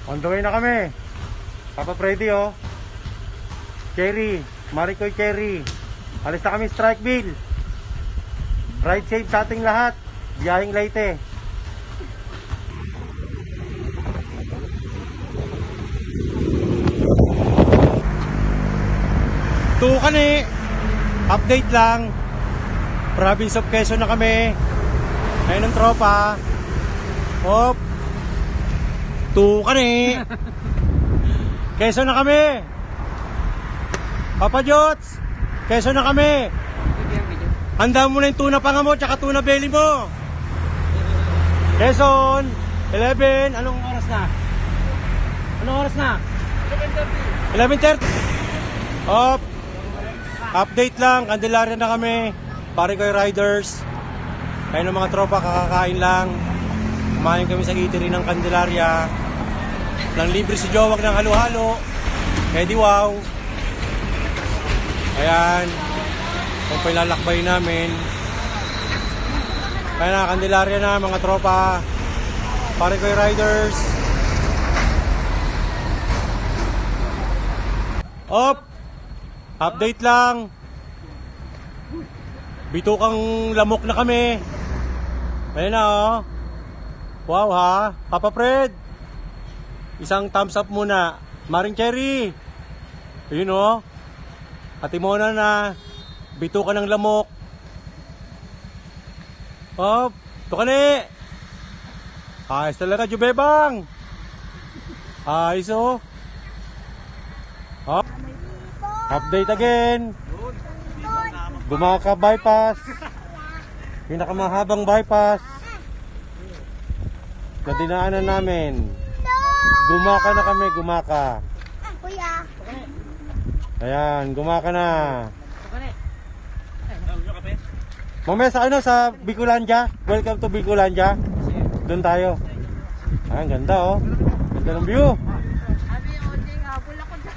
On the way na kami. Papa Freddy, oh. Cherry, Maricoy Cherry. Alis na kami Strikeville. Ride safe sa ating lahat. Biyahing Leyte. Tukan eh. Update lang. Province of Quezon na kami. Ayun ang tropa. Hop. Tukan eh. Quezon na kami. Papa Jots, Quezon na kami. Handa mo na yung tuna panga mo tsaka tuna belly mo. Quezon 11. Anong oras na? Anong oras na? 11:30. 11:30. Hop. Update lang, Candelaria na kami. Maricoy Riders. Kaya ng mga tropa kakakain lang. Kumain kami sa eatery ng Candelaria. Nang libre si Jowak ng halo-halo. Pwede wow. Ayan. Kung pilalakbay namin. Kaya na, Candelaria na mga tropa. Maricoy Riders. Op! Update lang. Bitukang lamok na kami. Ayan na, oh. Wow ha. Papa Fred. Isang thumbs up muna. Maring Cherry. Ayun, oh. Atimona na. Bitukan ng lamok. Oh, tukani. Ayos talaga, Jubebang. Ayos, oh. Oh. Update again. Gumaka bypass. Pinakamahabang bypass na dinaanan namin. Gumaka na kami, gumaka. Kuya. Ayan, gumaka na. Mamaya sa ano, sa Bicolandia. Welcome to Bicolandia. Doon tayo. Ayan, ganda, oh. Ganda ng view. Abi, oding, habol ako dyan.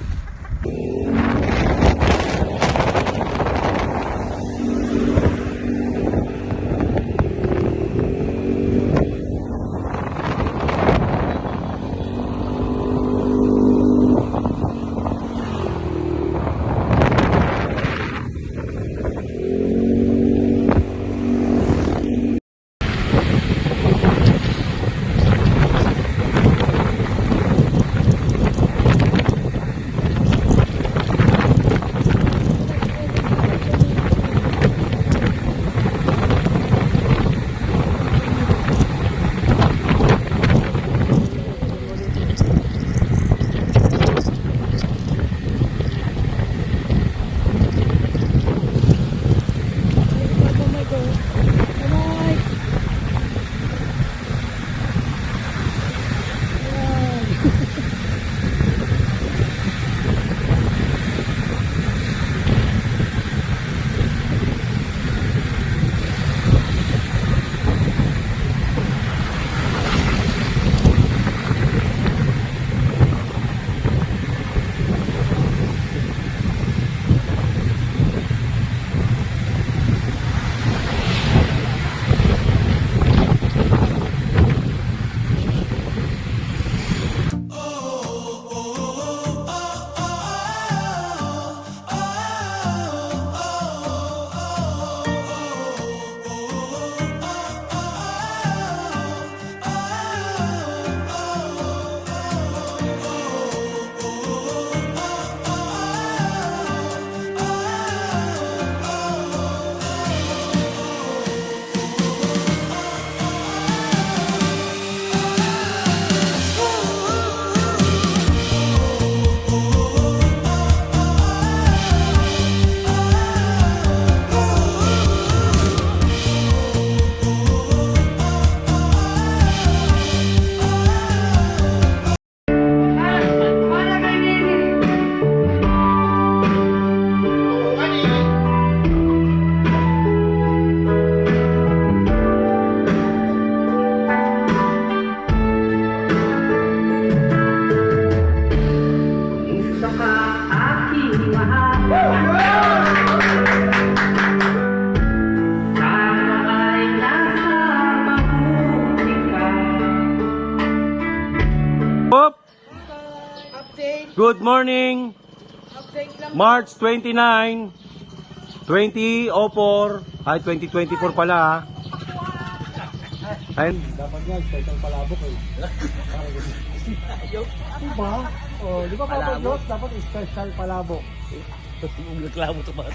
Good morning. Update lang. March 29, 2004. Ay, 2024 pala ha. Ayun. Dapat nga, special palabok eh. Diba? Oh, di ba papaglot? Dapat special palabok. Reklamo to ba?